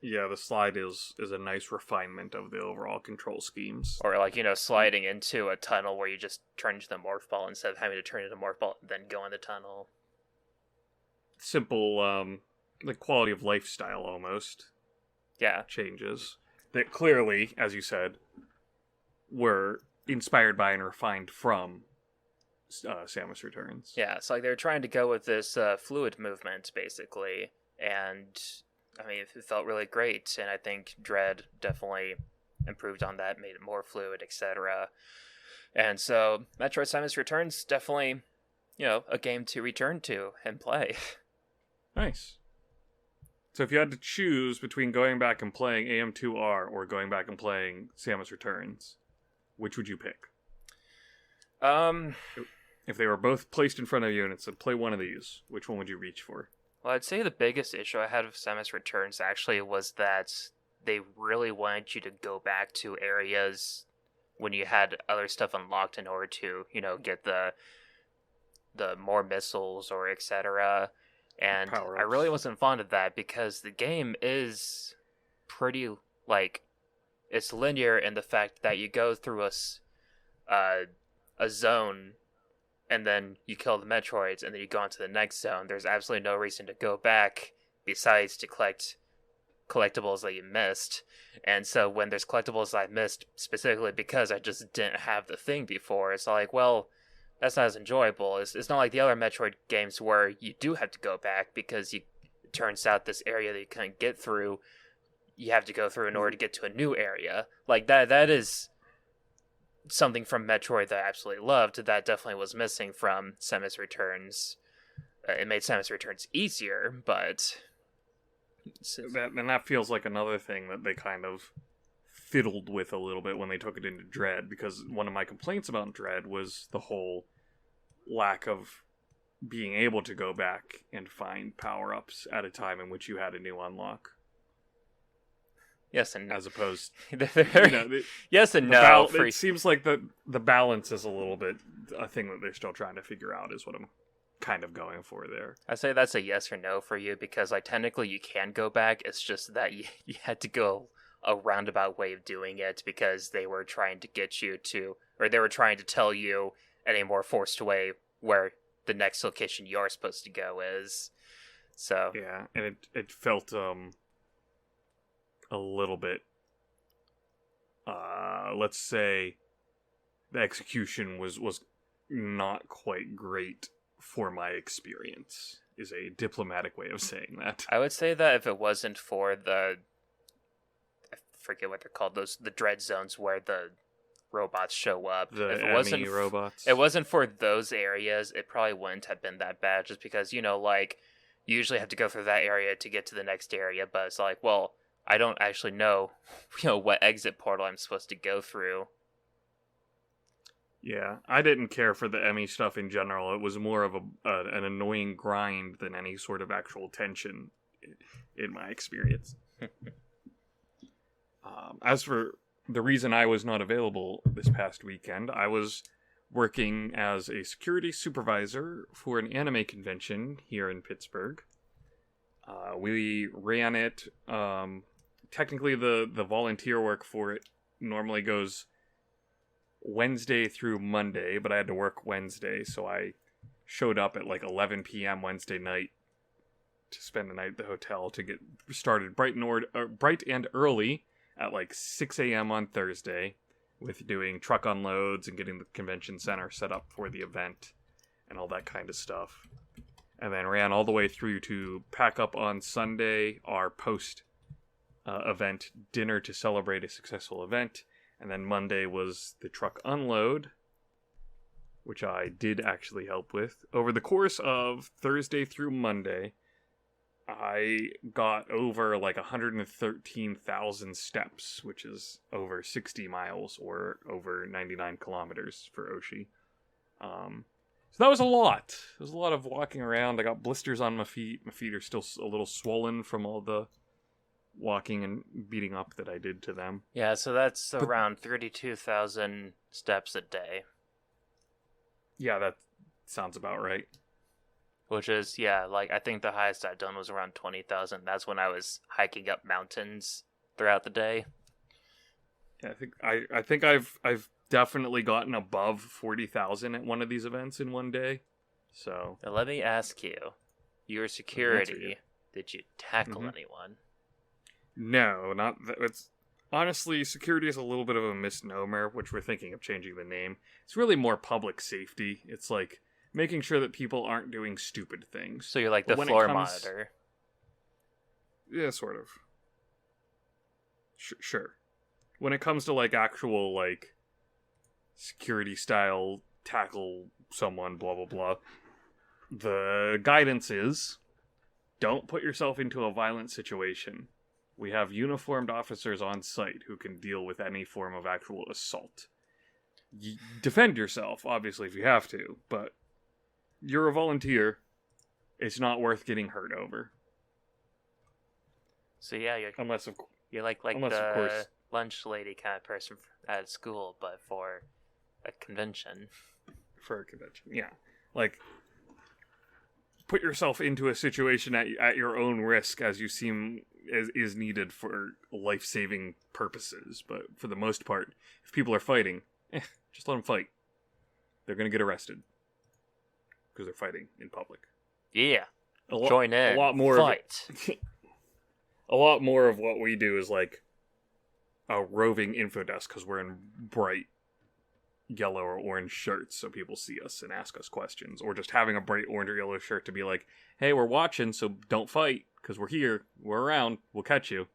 Yeah, the slide is a nice refinement of the overall control schemes. Or like, sliding into a tunnel where you just turn into the morph ball instead of having to turn into morph ball and then go in the tunnel. Simple, like quality of lifestyle almost. Yeah. Changes that clearly, as you said, were inspired by and refined from Samus Returns. Yeah, it's like they were trying to go with this fluid movement, basically, and I mean, it felt really great, and I think Dread definitely improved on that, made it more fluid, etc. And so, Metroid Samus Returns, definitely, a game to return to and play. Nice. So if you had to choose between going back and playing AM2R or going back and playing Samus Returns, which would you pick? If they were both placed in front of you and it said, play one of these, which one would you reach for? Well, I'd say the biggest issue I had with Samus Returns actually was that they really wanted you to go back to areas when you had other stuff unlocked in order to, get the more missiles or etc. And Power-ups. I really wasn't fond of that because the game is pretty, it's linear in the fact that you go through a zone and then you kill the Metroids, and then you go on to the next zone. There's absolutely no reason to go back besides to collect collectibles that you missed. And so when there's collectibles I missed, specifically because I just didn't have the thing before, it's like, well, that's not as enjoyable. It's not like the other Metroid games where you do have to go back because it turns out this area that you couldn't get through, you have to go through in order to get to a new area. Like, that is something from Metroid that I absolutely loved that definitely was missing from Samus Returns. It made Samus Returns easier, but... that feels like another thing that they kind of fiddled with a little bit when they took it into Dread, because one of my complaints about Dread was the whole lack of being able to go back and find power-ups at a time in which you had a new unlock. Yes and no. As opposed, yes and no. It seems like the balance is a little bit a thing that they're still trying to figure out. Is what I'm kind of going for there. I say that's a yes or no for you because, technically you can go back. It's just that you had to go a roundabout way of doing it because they were trying to get you to, or they were trying to tell you in a more forced way where the next location you're supposed to go is. So yeah, and it felt a little bit, let's say, the execution was not quite great for my experience, is a diplomatic way of saying that. I would say that if it wasn't for I forget what they're called, the dread zones where the robots show up. The if it wasn't robots. It wasn't for those areas, it probably wouldn't have been that bad, just because, you usually have to go through that area to get to the next area, but it's like, well, I don't actually know, what exit portal I'm supposed to go through. Yeah, I didn't care for the Emmy stuff in general. It was more of an annoying grind than any sort of actual tension, in my experience. As for the reason I was not available this past weekend, I was working as a security supervisor for an anime convention here in Pittsburgh. We ran it. Technically, the volunteer work for it normally goes Wednesday through Monday, but I had to work Wednesday, so I showed up at 11 p.m. Wednesday night to spend the night at the hotel to get started bright and early at 6 a.m. on Thursday with doing truck unloads and getting the convention center set up for the event and all that kind of stuff. And then ran all the way through to pack up on Sunday, our post-event dinner to celebrate a successful event. And then Monday was the truck unload, which I did actually help with. Over the course of Thursday through Monday, I got over 113,000 steps, which is over 60 miles or over 99 kilometers for Oshi. So that was a lot. There was a lot of walking around. I got blisters on my feet. My feet are still a little swollen from all the walking and beating up that I did to them. Yeah, so that's around 32,000 steps a day. Yeah, Sounds about right. Which is, yeah, like, I think the highest I've done was around 20,000. That's when I was hiking up mountains throughout the day. Yeah, I think I've definitely gotten above 40,000 at one of these events in one day. So Now, let me ask you, your security, did you tackle anyone? No, not that. It's honestly, security is a little bit of a misnomer, which we're thinking of changing the name. It's really more public safety. It's like making sure that people aren't doing stupid things. So you're like the floor monitor. Yeah, sort of. Sure. When it comes to like actual like security style tackle someone, blah blah blah, the guidance is don't put yourself into a violent situation. We have uniformed officers on site who can deal with any form of actual assault. Defend yourself, obviously, if you have to, but you're a volunteer. It's not worth getting hurt over. So yeah, you're like unless, the of course, lunch lady kind of person at school, but for a convention. For a convention, yeah. Like, put yourself into a situation at your own risk as you seem is needed for life-saving purposes. But for the most part, if people are fighting, just let them fight. They're going to get arrested because they're fighting in public. Yeah. Join in. A lot more fight. A lot more of what we do is like a roving info desk because we're in bright yellow or orange shirts so people see us and ask us questions, or just having a bright orange or yellow shirt to be like, hey, we're watching, so don't fight because we're here, we're around, we'll catch you.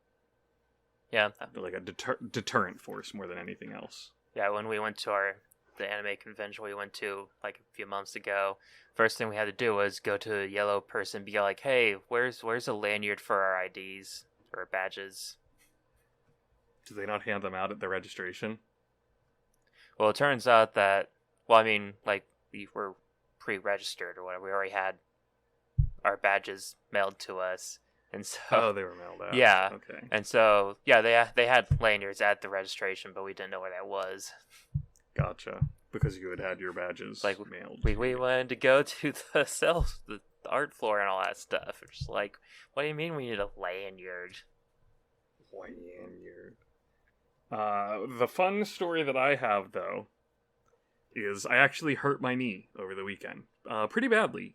Yeah. They're like a deterrent force more than anything else. Yeah, when we went to the anime convention we went to like a few months ago, first thing we had to do was go to a yellow person and be like, hey, where's a lanyard for our IDs or badges? Do they not hand them out at the registration? Well, it turns out that, well, I mean, like, we were pre-registered or whatever. We already had our badges mailed to us. And so, oh, they were mailed out. Yeah. Okay. And so, yeah, they had lanyards at the registration, but we didn't know where that was. Gotcha. Because you had your badges like, mailed. We wanted to go to the art floor and all that stuff. It's just like, what do you mean we need a lanyard? Lanyard. The fun story that I have, though, is I actually hurt my knee over the weekend. Pretty badly,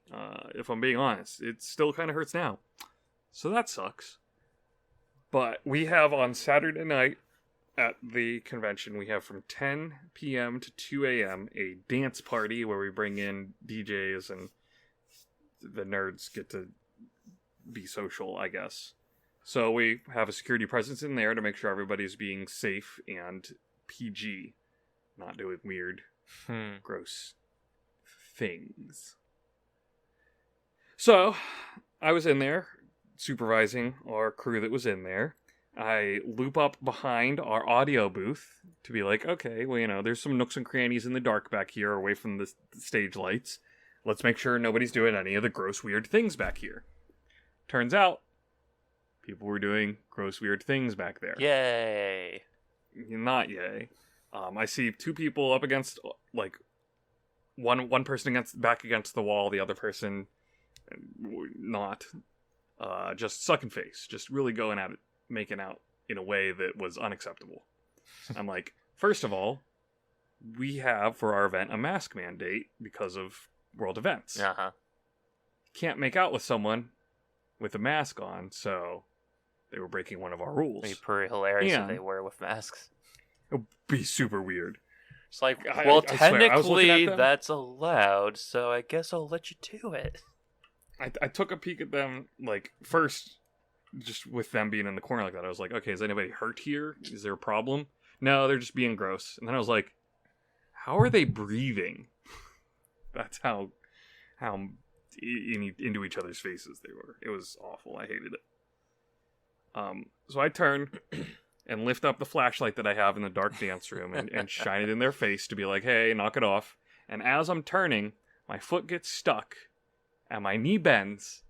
if I'm being honest. It still kind of hurts now. So that sucks. But we have on Saturday night at the convention, we have from 10 p.m. to 2 a.m. a dance party where we bring in DJs and the nerds get to be social, I guess. So we have a security presence in there to make sure everybody's being safe and PG. Not doing weird, gross things. So, I was in there, supervising our crew that was in there. I loop up behind our audio booth to be like, okay, well, you know, there's some nooks and crannies in the dark back here away from the stage lights. Let's make sure nobody's doing any of the gross, weird things back here. Turns out, people were doing gross, weird things back there. Yay! Not yay. I see two people up against, like, one person back against the wall, the other person not. Just sucking face. Just really going at it, making out in a way that was unacceptable. I'm like, first of all, we have, for our event, a mask mandate because of world events. Uh-huh. Can't make out with someone with a mask on, so they were breaking one of our rules. It'd be pretty hilarious if they were with masks. It would be super weird. It's like, well, technically that's allowed, so I guess I'll let you do it. I took a peek at them, like, first, just with them being in the corner like that. I was like, okay, is anybody hurt here? Is there a problem? No, they're just being gross. And then I was like, how are they breathing? That's how into each other's faces they were. It was awful. I hated it. So I turn and lift up the flashlight that I have in the dark dance room and shine it in their face to be like, hey, knock it off. And as I'm turning, my foot gets stuck and my knee bends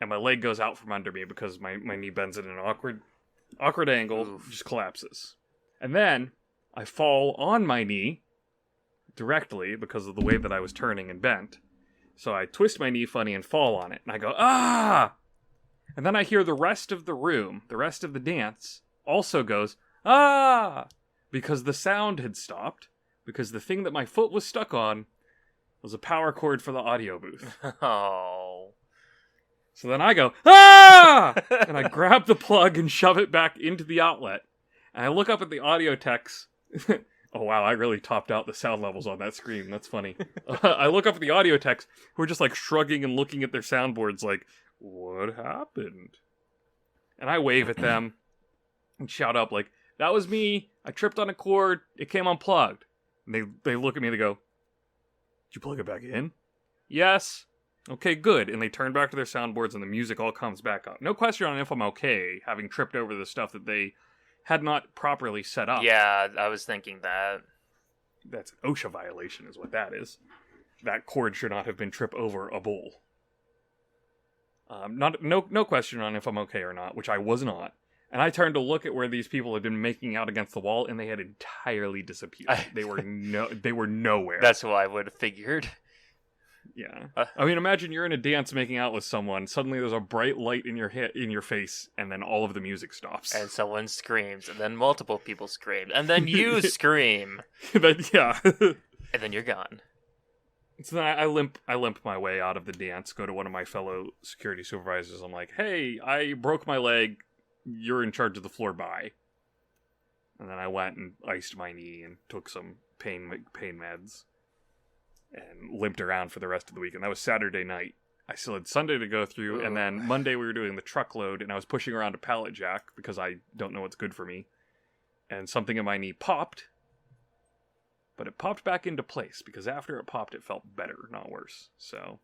and my leg goes out from under me because my knee bends at an awkward angle. Oof. Just collapses. And then I fall on my knee, directly because of the way that I was turning and bent. So I twist my knee funny and fall on it. And I go, ah! And then I hear the rest of the room, the rest of the dance, also goes, ah! Because the sound had stopped. Because the thing that my foot was stuck on was a power cord for the audio booth. Oh. So then I go, ah! And I grab the plug and shove it back into the outlet. And I look up at the audio techs. Oh, wow, I really topped out the sound levels on that screen. That's funny. I look up at the audio techs who are just like shrugging and looking at their soundboards like, what happened? And I wave at them and shout up like, that was me. I tripped on a cord. It came unplugged. And they look at me and they go, did you plug it back in? Yes. Okay, good. And they turn back to their soundboards and the music all comes back up. No question on if I'm okay, having tripped over the stuff that they had not properly set up. Yeah, I was thinking that. That's an OSHA violation is what that is. That cord should not have been tripped over a bowl. No question on if I'm okay or not, which I was not. And I turned to look at where these people had been making out against the wall, and they had entirely disappeared. They were nowhere. That's what I would have figured. Yeah. I mean, imagine you're in a dance making out with someone, suddenly there's a bright light in your face, and then all of the music stops. And someone screams, and then multiple people scream, and then you scream. Yeah. And then you're gone. So then I limp my way out of the dance, go to one of my fellow security supervisors. I'm like, hey, I broke my leg. You're in charge of the floor, bye. And then I went and iced my knee and took some pain meds. And limped around for the rest of the week. And that was Saturday night. I still had Sunday to go through. And then Monday we were doing the truckload. And I was pushing around a pallet jack because I don't know what's good for me. And something in my knee popped. But it popped back into place. Because after it popped, it felt better, not worse. So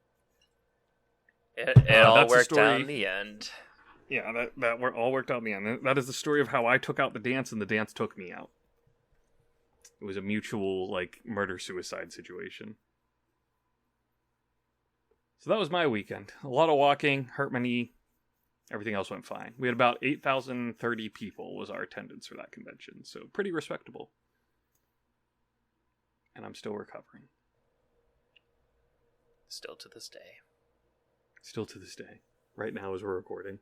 It all worked out in the end. Yeah, that all worked out in the end. That is the story of how I took out the dance and the dance took me out. It was a mutual, like, murder-suicide situation. So that was my weekend. A lot of walking, hurt my knee. Everything else went fine. We had about 8,030 people was our attendance for that convention. So pretty respectable. And I'm still recovering. Still to this day. Still to this day. Right now as we're recording.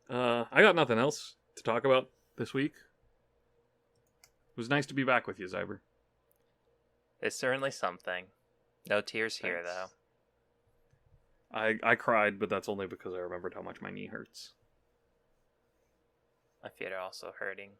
I got nothing else to talk about this week. It was nice to be back with you, Xiaber. It's certainly something. No tears here, Thanks. though. I cried, but that's only because I remembered how much my knee hurts. My feet are also hurting.